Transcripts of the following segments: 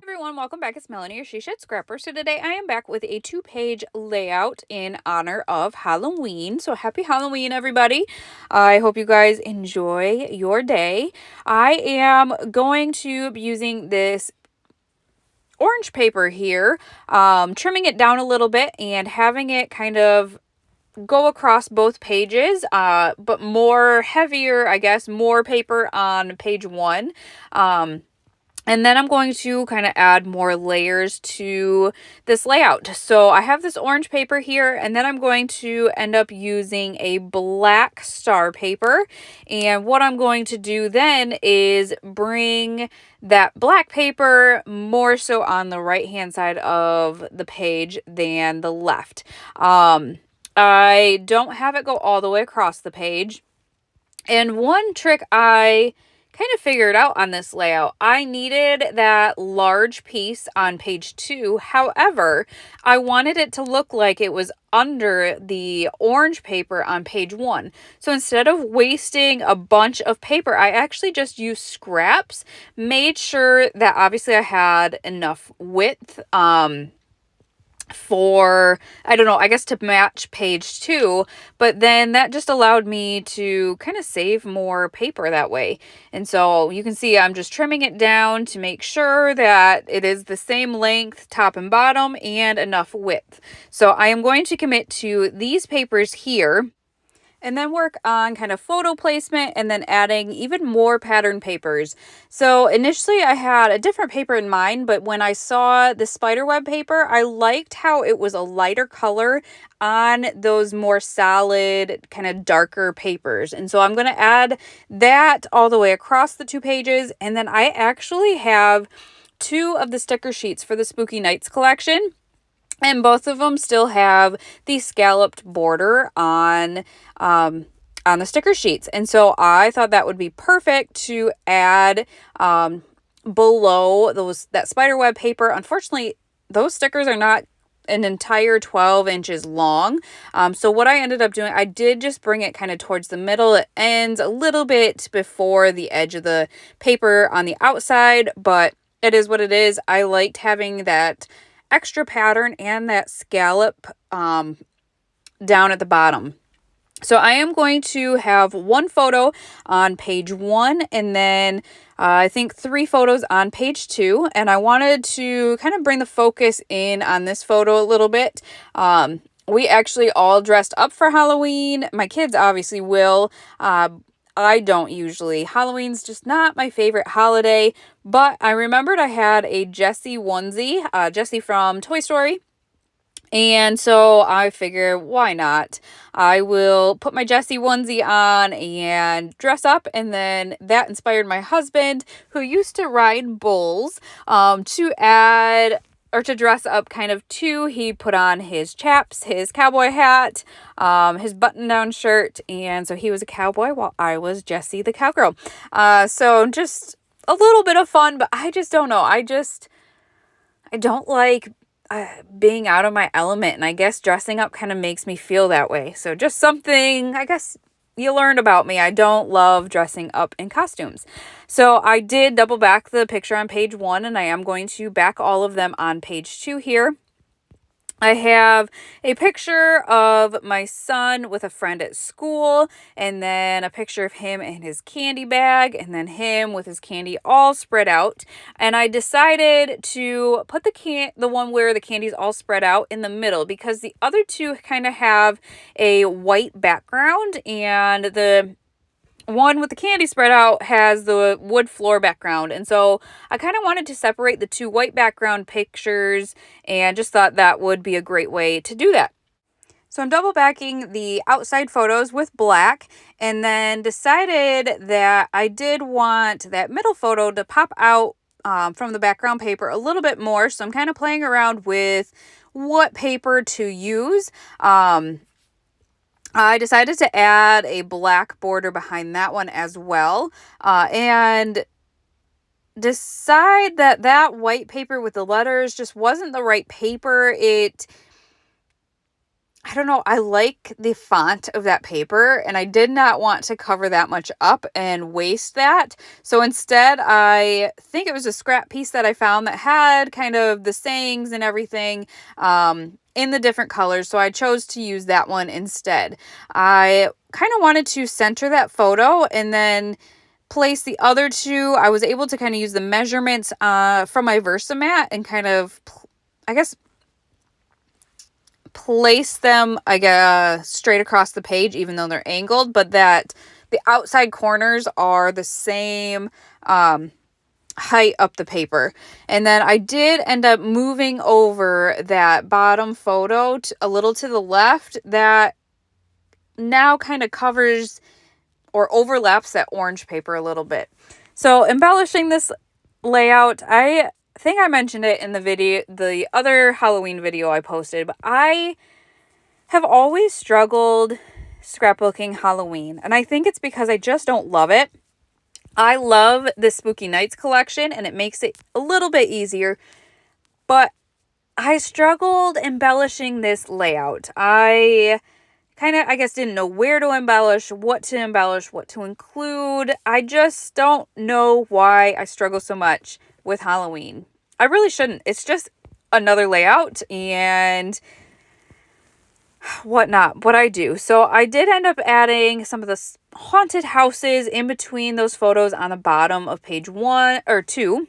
Everyone, welcome back. It's Melanie, your She Shed Scrapper. So today I am back with a 2-page layout in honor of Halloween. So happy Halloween, everybody. I hope you guys enjoy your day. I am going to be using this orange paper here, trimming it down a little bit and having it kind of go across both pages, but more heavier, I guess, more paper on page 1. And then I'm going to kind of add more layers to this layout. So I have this orange paper here, and then I'm going to end up using a black star paper. And what I'm going to do then is bring that black paper more so on the right-hand side of the page than the left. I don't have it go all the way across the page. And one trick I kind of figured out on this layout, I needed that large piece on page 2. However, I wanted it to look like it was under the orange paper on page 1. So instead of wasting a bunch of paper, I actually just used scraps, made sure that obviously I had enough width, for, I don't know, I guess to match page 2, but then that just allowed me to kind of save more paper that way. And so you can see I'm just trimming it down to make sure that it is the same length, top and bottom, and enough width. So I am going to commit to these papers here, and then work on kind of photo placement and then adding even more pattern papers. So initially I had a different paper in mind, but when I saw the spiderweb paper, I liked how it was a lighter color on those more solid, kind of darker papers. And so I'm going to add that all the way across the 2 pages. And then I actually have 2 of the sticker sheets for the Spooky Nights collection. And both of them still have the scalloped border on the sticker sheets. And so I thought that would be perfect to add below that spiderweb paper. Unfortunately, those stickers are not an entire 12 inches long. So what I ended up doing, I did just bring it kind of towards the middle. It ends a little bit before the edge of the paper on the outside, but it is what it is. I liked having that extra pattern and that scallop down at the bottom. So I am going to have 1 photo on page 1 and then I think 3 photos on page 2. And I wanted to kind of bring the focus in on this photo a little bit. We actually all dressed up for Halloween. My kids obviously will. I don't usually. Halloween's just not my favorite holiday, but I remembered I had a Jessie onesie, Jessie from Toy Story. And so I figure, why not? I will put my Jessie onesie on and dress up. And then that inspired my husband, who used to ride bulls, to add or to dress up kind of too. He put on his chaps, his cowboy hat, his button-down shirt, and so he was a cowboy while I was Jessie the cowgirl. So just a little bit of fun, but I just don't know. I don't like being out of my element, and I guess dressing up kind of makes me feel that way. So just something, I guess, you learned about me. I don't love dressing up in costumes. So I did double back the picture on page 1, and I am going to back all of them on page 2 here. I have a picture of my son with a friend at school, and then a picture of him and his candy bag, and then him with his candy all spread out. And I decided to put the one where the candy's all spread out in the middle, because the other 2 kind of have a white background, and the one with the candy spread out has the wood floor background. And so I kind of wanted to separate the 2 white background pictures and just thought that would be a great way to do that. So I'm double backing the outside photos with black, and then decided that I did want that middle photo to pop out from the background paper a little bit more. So I'm kind of playing around with what paper to use. I decided to add a black border behind that one as well, and decide that white paper with the letters just wasn't the right paper. I don't know, I like the font of that paper, and I did not want to cover that much up and waste that. So instead, I think it was a scrap piece that I found that had kind of the sayings and everything in the different colors. So I chose to use that one instead. I kind of wanted to center that photo and then place the other two. I was able to kind of use the measurements from my Versamat and kind of, I guess, place them straight across the page, even though they're angled, but that the outside corners are the same height up the paper. And then I did end up moving over that bottom photo a little to the left. That now kind of covers or overlaps that orange paper a little bit. So embellishing this layout, I think I mentioned it in the other Halloween video I posted, but I have always struggled scrapbooking Halloween, and I think it's because I just don't love it. I love the Spooky Nights collection, and it makes it a little bit easier, but I struggled embellishing this layout. I guess, didn't know where to embellish, what to include. I just don't know why I struggle so much with Halloween. I really shouldn't. It's just another layout and whatnot, but I do. So I did end up adding some of the haunted houses in between those photos on the bottom of page 1 or 2.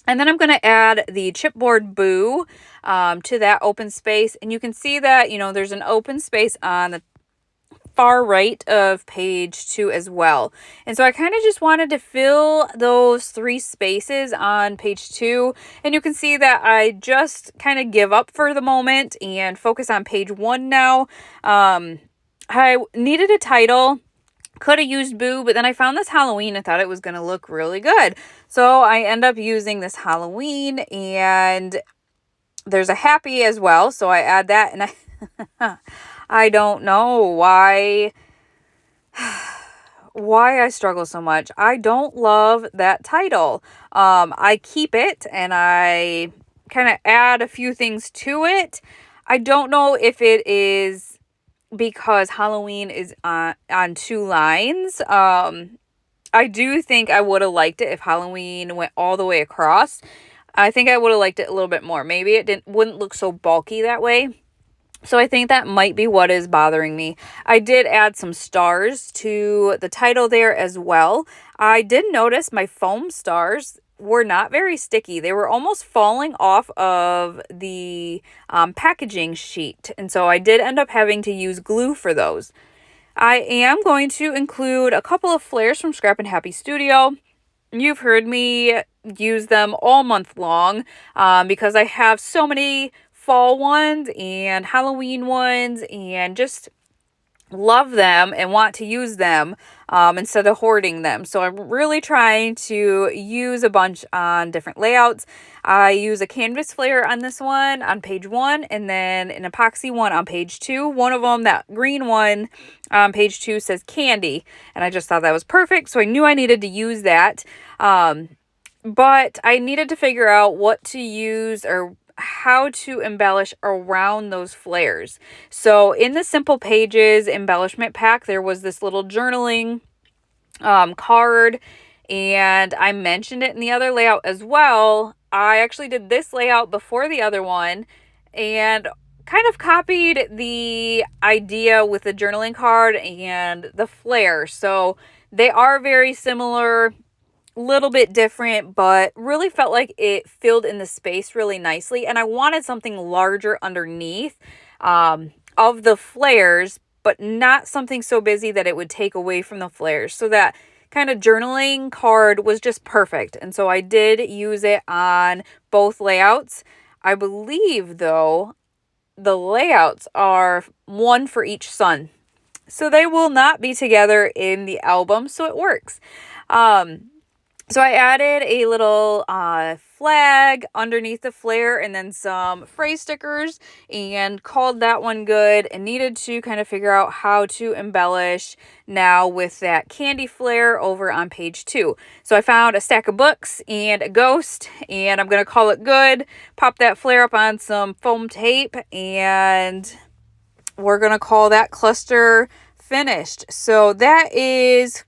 And then I'm going to add the chipboard boo to that open space. And you can see that, there's an open space on the far right of page 2 as well. And so I kind of just wanted to fill those 3 spaces on page 2. And you can see that I just kind of give up for the moment and focus on page 1 now. I needed a title. Could have used boo, but then I found this Halloween and thought it was going to look really good. So I end up using this Halloween, and there's a happy as well. So I add that, and I don't know why I struggle so much. I don't love that title. I keep it and I kind of add a few things to it. I don't know if it is because Halloween is on 2 lines. I do think I would have liked it if Halloween went all the way across. I think I would have liked it a little bit more. Maybe it wouldn't look so bulky that way. So I think that might be what is bothering me. I did add some stars to the title there as well. I did notice my foam stars were not very sticky. They were almost falling off of the packaging sheet. And so I did end up having to use glue for those. I am going to include a couple of flairs from Scrappin Happy Studio. You've heard me use them all month long because I have so many fall ones and Halloween ones and just love them and want to use them instead of hoarding them. So I'm really trying to use a bunch on different layouts. I use a canvas flair on this one on page 1 and then an epoxy one on page 2. One of them, that green one on page 2, says candy, and I just thought that was perfect, so I knew I needed to use that. But I needed to figure out what to use or how to embellish around those flairs. So in the Simple Pages embellishment pack, there was this little journaling card, and I mentioned it in the other layout as well. I actually did this layout before the other one and kind of copied the idea with the journaling card and the flair. So they are very similar, little bit different, but really felt like it filled in the space really nicely. And I wanted something larger underneath of the flairs, but not something so busy that it would take away from the flairs. So that kind of journaling card was just perfect. And so I did use it on both layouts. I believe, though, the layouts are one for each sun. So they will not be together in the album, so it works. So I added a little flag underneath the flair and then some phrase stickers and called that one good, and needed to kind of figure out how to embellish now with that candy flair over on page 2. So I found a stack of books and a ghost, and I'm going to call it good. Pop that flair up on some foam tape and we're going to call that cluster finished. So that is,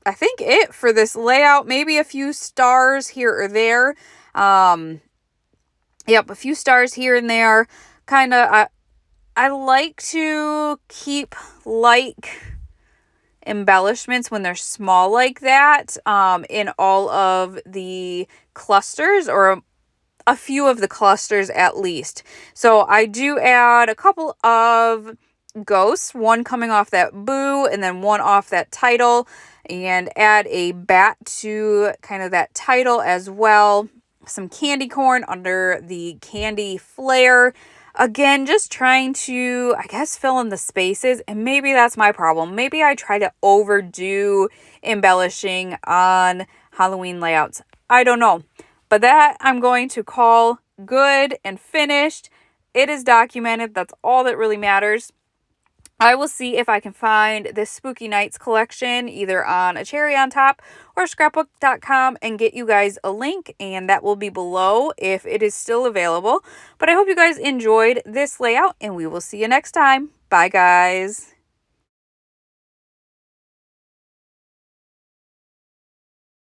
I think, it for this layout. Maybe a few stars here or there. Yep, a few stars here and there. Kind of, I like to keep like embellishments when they're small like that in all of the clusters, or a few of the clusters at least. So I do add a couple of ghosts, one coming off that boo and then one off that title, and add a bat to kind of that title as well. Some candy corn under the candy flare. Again, just trying to, I guess, fill in the spaces, and maybe that's my problem. Maybe I try to overdo embellishing on Halloween layouts. I don't know. But that I'm going to call good and finished. It is documented. That's all that really matters. I will see if I can find this Spooky Nights collection either on a cherry on top or scrapbook.com and get you guys a link, and that will be below if it is still available. But I hope you guys enjoyed this layout, and we will see you next time. Bye, guys.